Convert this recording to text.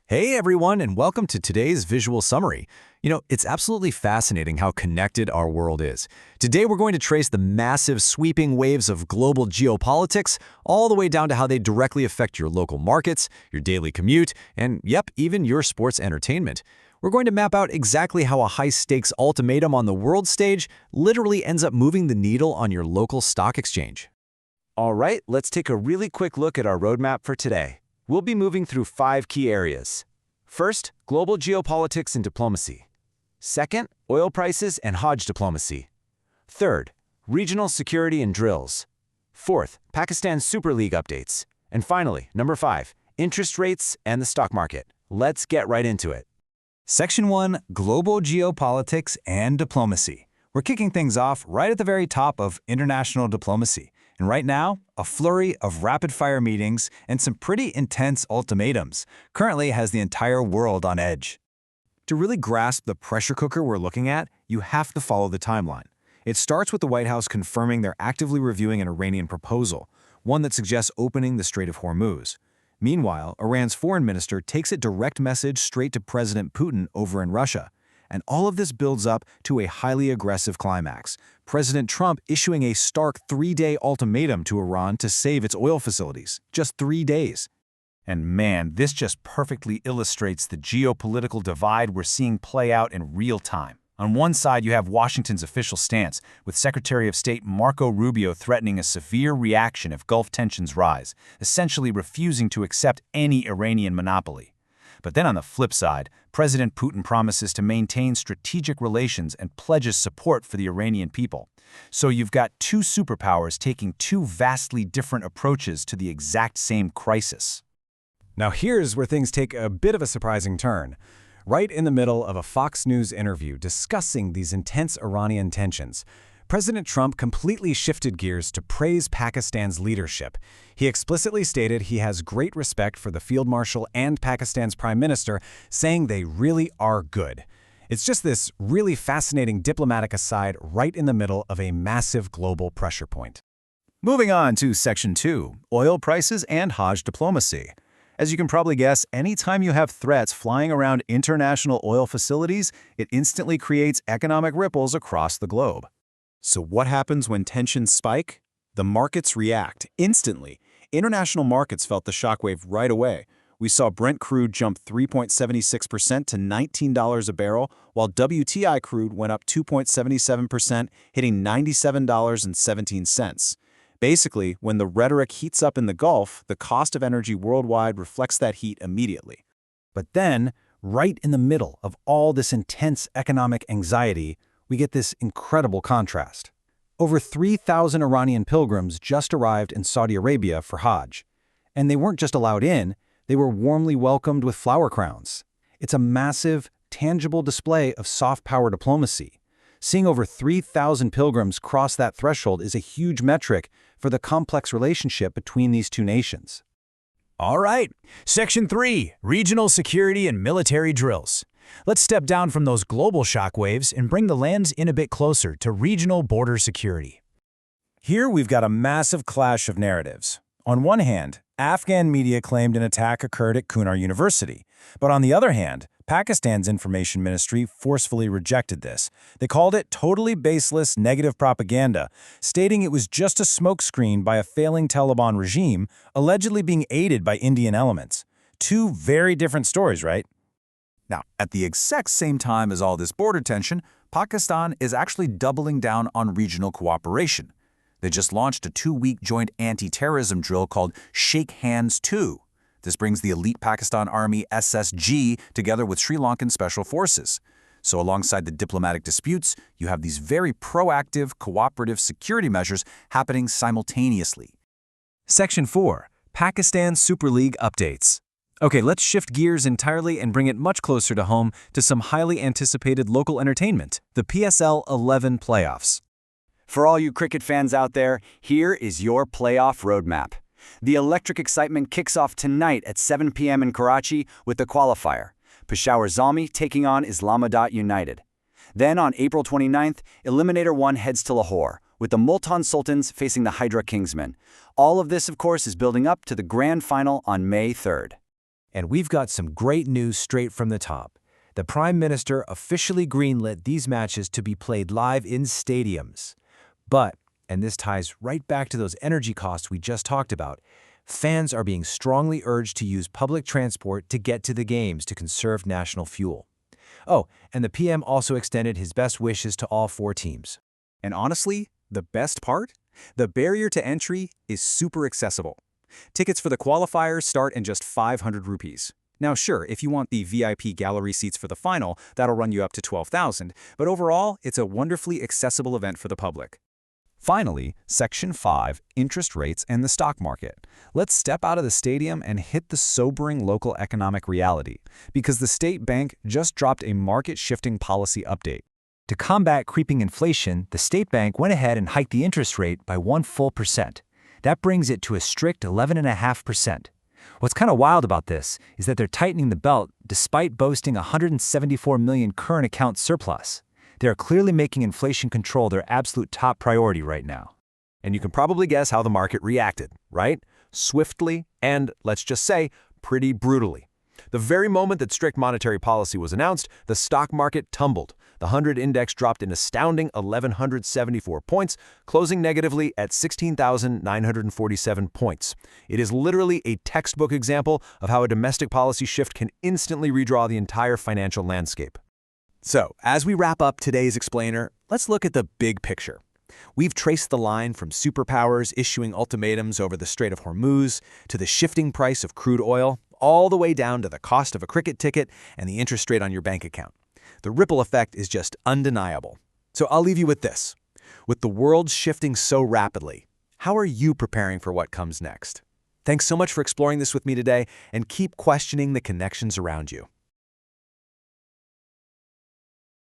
Hey everyone, and welcome to today's visual summary. It's absolutely fascinating how connected our world is. Today we're going to trace the massive sweeping waves of global geopolitics all the way down to how they directly affect your local markets, your daily commute, and even your sports entertainment. We're going to map out exactly how a high-stakes ultimatum on the world stage literally ends up moving the needle on your local stock exchange. All right, let's take a really quick look at our roadmap for today. We'll be moving through 5 key areas. First, global geopolitics and diplomacy. Second, oil prices and Hajj diplomacy. Third, regional security and drills. Fourth, Pakistan Super League updates. And finally, number 5, interest rates and the stock market. Let's get right into it. Section 1, global geopolitics and diplomacy. We're kicking things off right at the very top of international diplomacy. And right now, a flurry of rapid-fire meetings and some pretty intense ultimatums currently has the entire world on edge. To really grasp the pressure cooker we're looking at, you have to follow the timeline. It starts with the White House confirming they're actively reviewing an Iranian proposal, one that suggests opening the Strait of Hormuz. Meanwhile, Iran's foreign minister takes a direct message straight to President Putin over in Russia. And all of this builds up to a highly aggressive climax, President Trump issuing a stark 3-day ultimatum to Iran to save its oil facilities. Just 3 days. And man, this just perfectly illustrates the geopolitical divide we're seeing play out in real time. On one side, you have Washington's official stance, with Secretary of State Marco Rubio threatening a severe reaction if Gulf tensions rise, essentially refusing to accept any Iranian monopoly. But then on the flip side, President Putin promises to maintain strategic relations and pledges support for the Iranian people. So you've got two superpowers taking two vastly different approaches to the exact same crisis. Now here's where things take a bit of a surprising turn. Right in the middle of a Fox News interview discussing these intense Iranian tensions, President Trump completely shifted gears to praise Pakistan's leadership. He explicitly stated he has great respect for the Field Marshal and Pakistan's Prime Minister, saying they really are good. It's just this really fascinating diplomatic aside right in the middle of a massive global pressure point. Moving on to Section 2, oil prices and Hajj diplomacy. As you can probably guess, anytime you have threats flying around international oil facilities, it instantly creates economic ripples across the globe. So what happens when tensions spike? The markets react instantly. International markets felt the shockwave right away. We saw Brent crude jump 3.76% to $19 a barrel, while WTI crude went up 2.77%, hitting $97.17. Basically, when the rhetoric heats up in the Gulf, the cost of energy worldwide reflects that heat immediately. But then, right in the middle of all this intense economic anxiety, we get this incredible contrast. Over 3,000 Iranian pilgrims just arrived in Saudi Arabia for Hajj. And they weren't just allowed in, they were warmly welcomed with flower crowns. It's a massive, tangible display of soft power diplomacy. Seeing over 3,000 pilgrims cross that threshold is a huge metric for the complex relationship between these two nations. All right, Section 3, regional security and military drills. Let's step down from those global shockwaves and bring the lens in a bit closer to regional border security. Here we've got a massive clash of narratives. On one hand, Afghan media claimed an attack occurred at Kunar University. But on the other hand, Pakistan's information ministry forcefully rejected this. They called it totally baseless negative propaganda, stating it was just a smokescreen by a failing Taliban regime, allegedly being aided by Indian elements. Two very different stories, right? Now, at the exact same time as all this border tension, Pakistan is actually doubling down on regional cooperation. They just launched a 2-week joint anti-terrorism drill called Shake Hands 2. This brings the elite Pakistan Army SSG together with Sri Lankan Special Forces. So alongside the diplomatic disputes, you have these very proactive, cooperative security measures happening simultaneously. Section 4, Pakistan Super League updates. Okay, let's shift gears entirely and bring it much closer to home to some highly anticipated local entertainment, the PSL 11 playoffs. For all you cricket fans out there, here is your playoff roadmap. The electric excitement kicks off tonight at 7 p.m. in Karachi with the qualifier, Peshawar Zalmi taking on Islamabad United. Then on April 29th, Eliminator 1 heads to Lahore, with the Multan Sultans facing the Hydra Kingsmen. All of this, of course, is building up to the grand final on May 3rd. And we've got some great news straight from the top. The Prime Minister officially greenlit these matches to be played live in stadiums. But, and this ties right back to those energy costs we just talked about, fans are being strongly urged to use public transport to get to the games to conserve national fuel. Oh, and the PM also extended his best wishes to all 4 teams. And honestly, the best part? The barrier to entry is super accessible. Tickets for the qualifiers start in just 500 rupees. Now sure, if you want the VIP gallery seats for the final, that'll run you up to 12,000, but overall, it's a wonderfully accessible event for the public. Finally, Section 5, Interest Rates and the Stock Market. Let's step out of the stadium and hit the sobering local economic reality, because the state bank just dropped a market-shifting policy update. To combat creeping inflation, the state bank went ahead and hiked the interest rate by 1 full percent. That brings it to a strict 11.5%. What's kind of wild about this is that they're tightening the belt despite boasting a 174 million current account surplus. They are clearly making inflation control their absolute top priority right now. And you can probably guess how the market reacted, right? Swiftly and, let's just say, pretty brutally. The very moment that strict monetary policy was announced, the stock market tumbled. The 100 index dropped an astounding 1,174 points, closing negatively at 16,947 points. It is literally a textbook example of how a domestic policy shift can instantly redraw the entire financial landscape. So, as we wrap up today's explainer, let's look at the big picture. We've traced the line from superpowers issuing ultimatums over the Strait of Hormuz to the shifting price of crude oil, all the way down to the cost of a cricket ticket and the interest rate on your bank account. The ripple effect is just undeniable. So I'll leave you with this. With the world shifting so rapidly, how are you preparing for what comes next? Thanks so much for exploring this with me today, and keep questioning the connections around you.